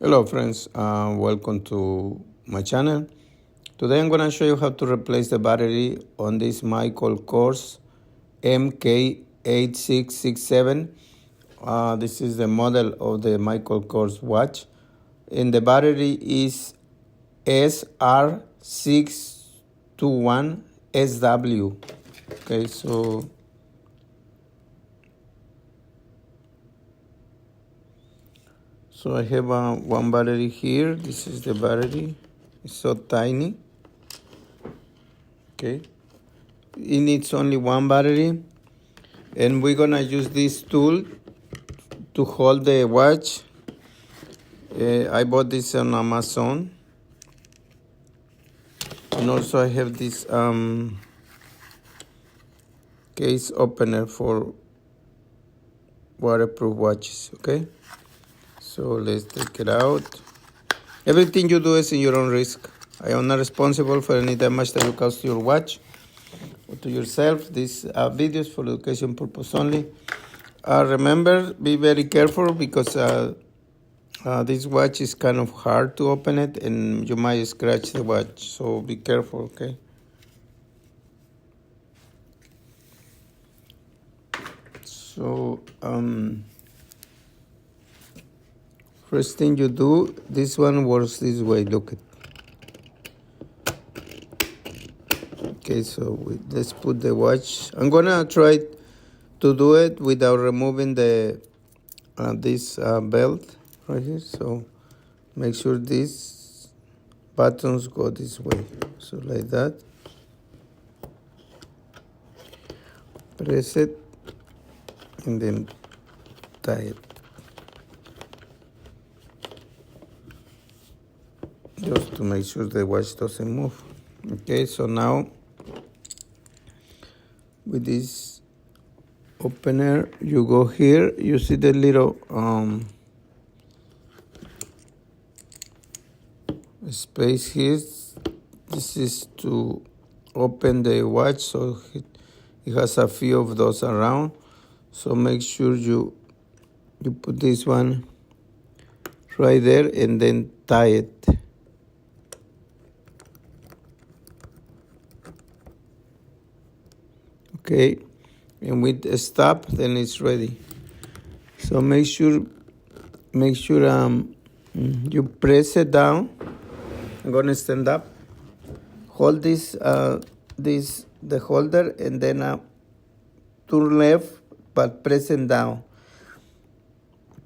Hello friends, welcome to my channel. Today I'm going to show you how to replace the battery on this Michael Kors MK8667. This is the model of the Michael Kors watch, and the battery is SR621SW. Okay, so I have one battery here. This is the battery. It's so tiny. Okay, it needs only one battery, and we're gonna use this tool to hold the watch. I bought this on Amazon, and also I have this case opener for waterproof watches. Okay, so let's take it out. Everything you do is in your own risk. I am not responsible for any damage that you cause to your watch or to yourself. These are videos for education purpose only. Remember, be very careful because this watch is kind of hard to open it and you might scratch the watch, so be careful, okay? So first thing you do, this one works this way, look at. Okay, so let's put the watch. I'm gonna try to do it without removing the this belt right here. So make sure these buttons go this way, so like that. Press it and then tie it, just to make sure the watch doesn't move. Okay, so now with this opener, you go here, you see the little space here. This is to open the watch, so it has a few of those around. So make sure you put this one right there and then tie it. Okay, and with a stop, then it's ready. So make sure you press it down. I'm gonna stand up. Hold this the holder, and then turn left, but press it down.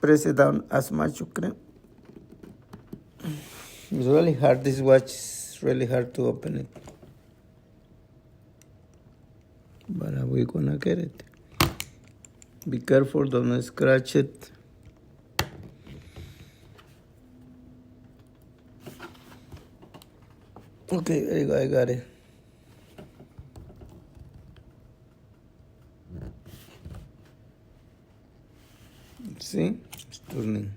Press it down as much you can. It's really hard. This watch is really hard to open it, but we're gonna get it. Be careful, don't scratch it. Okay, there you go, I got it. See, it's turning.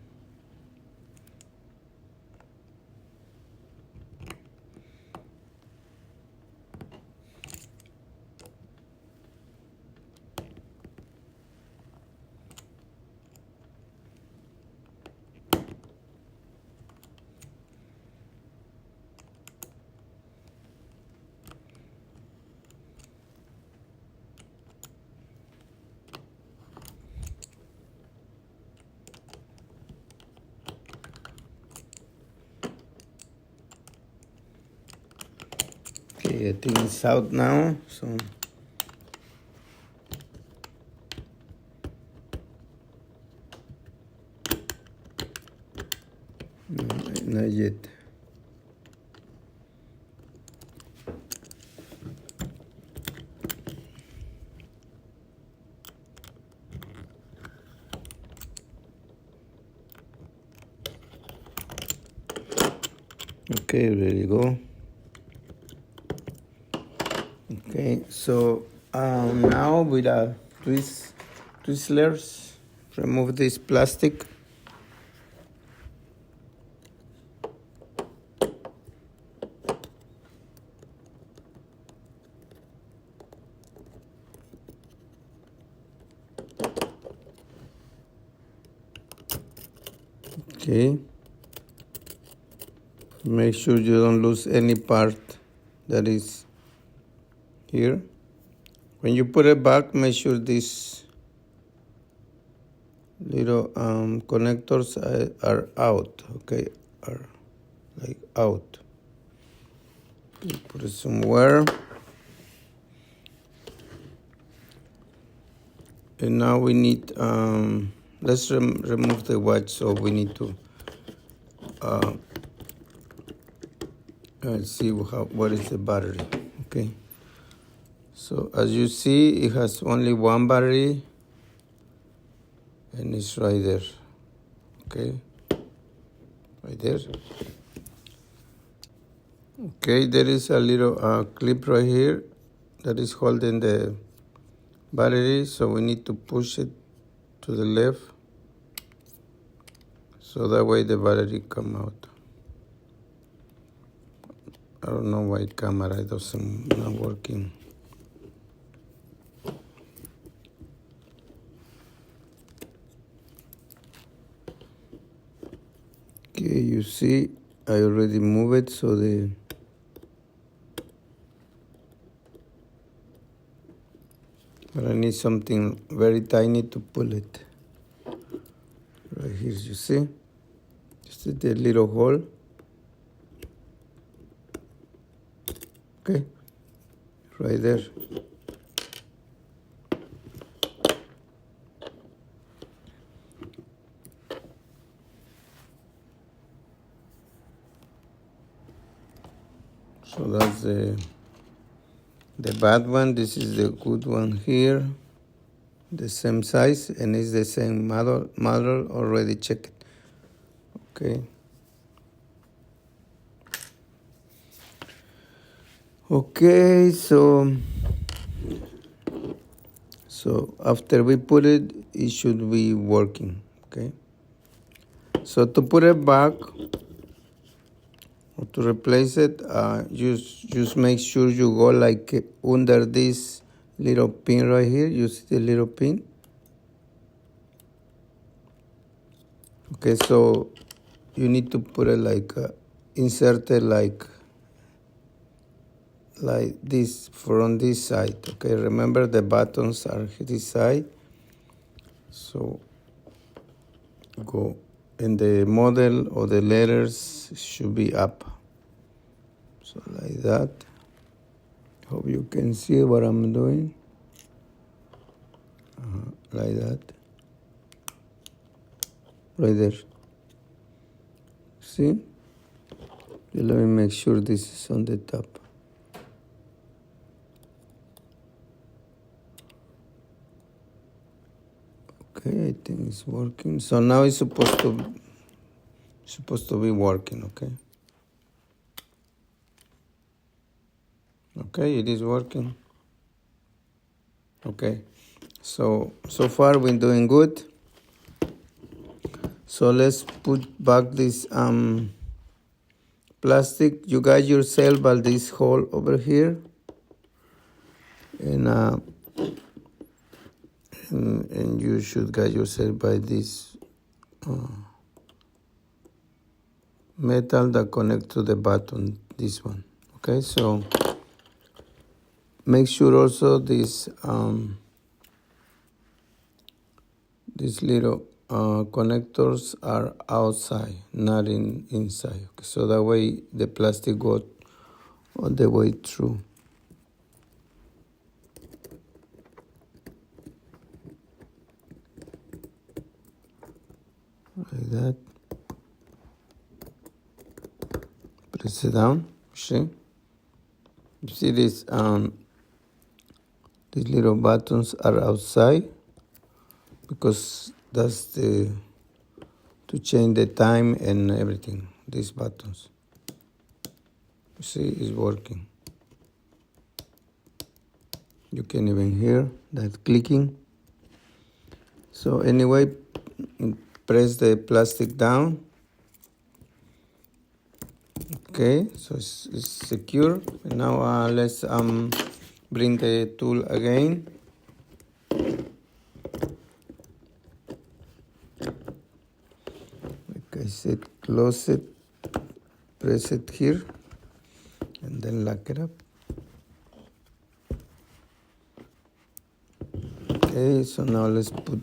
Okay, I think it's out now, so no, not yet. Okay, there you go. Okay, so now with twizzlers, remove this plastic. Okay, Make sure you don't lose any part that is here. When you put it back, make sure these little connectors are out, okay, are like out. You put it somewhere. And now we need, let's remove the watch, so we need to see what is the battery, okay. So as you see, it has only one battery, and it's right there, okay, right there. Okay, there is a little clip right here that is holding the battery, so we need to push it to the left, so that way the battery come out. I don't know why camera doesn't not working. Okay, you see, I already moved it, so but I need something very tiny to pull it. Right here, you see? Just the little hole. Okay, right there. So that's the bad one. This is the good one here. The same size, and it's the same model already checked. Okay. Okay, so after we put it, it should be working. Okay. So to put it back or to replace it, just make sure you go like under this little pin right here. You see the little pin? Okay, so you need to put it like insert it like this from this side. Okay, remember the buttons are this side. So go, and the model or the letters should be up. So like that. Hope you can see what I'm doing. Like that. Right there. See? Let me make sure this is on the top. Okay, I think it's working. So now it's supposed to be working, okay? Okay, it is working. Okay. So far we're doing good. So let's put back this plastic. You got yourself by this hole over here, and you should get yourself by this metal that connect to the button, this one. Okay, so make sure also this little connectors are outside, not inside. Okay, so that way the plastic goes all the way through. Like that. Press it down. See? You see these little buttons are outside because that's to change the time and everything. These buttons. You see, it's working. You can even hear that clicking. So anyway, press the plastic down. Okay, so it's secure. And now let's bring the tool again. Like I said, close it press it here and then lock it up. Okay, so now let's put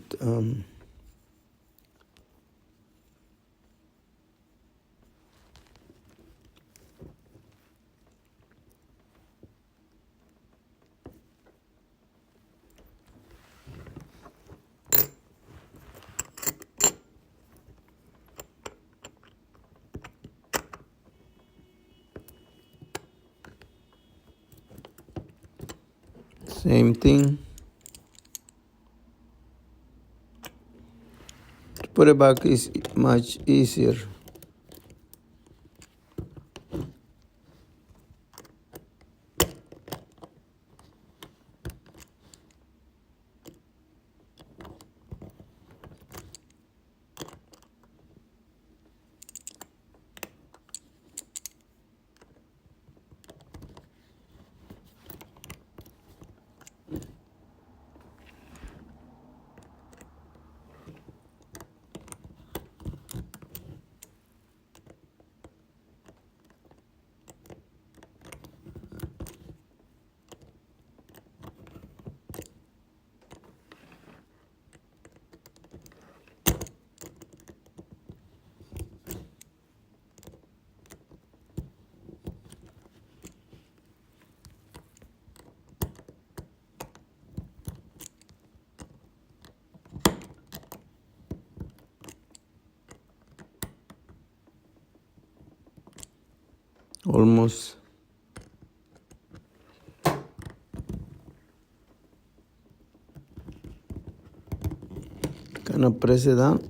same thing. To put it back is much easier. Almost. Kind of press it down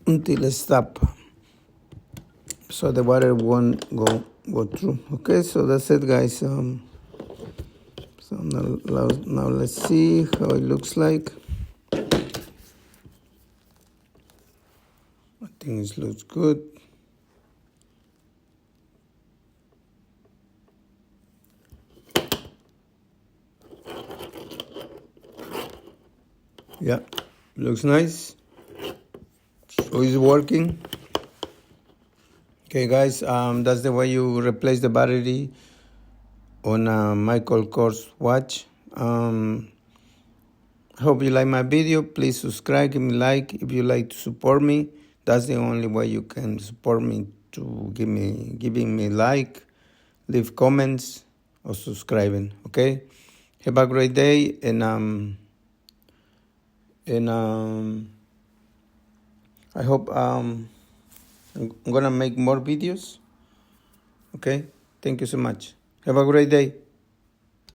until it stops, so the water won't go through. Okay, so that's it, guys. So now let's see how it looks like. I think it looks good. Yeah, looks nice. So it's working. Okay, guys, that's the way you replace the battery on a Michael Kors watch. I hope you like my video. Please subscribe, give me a like if you like to support me. That's the only way you can support me, to giving me like, leave comments, or subscribing. Okay, have a great day, and I hope I'm gonna make more videos. Okay, thank you so much. Have a great day.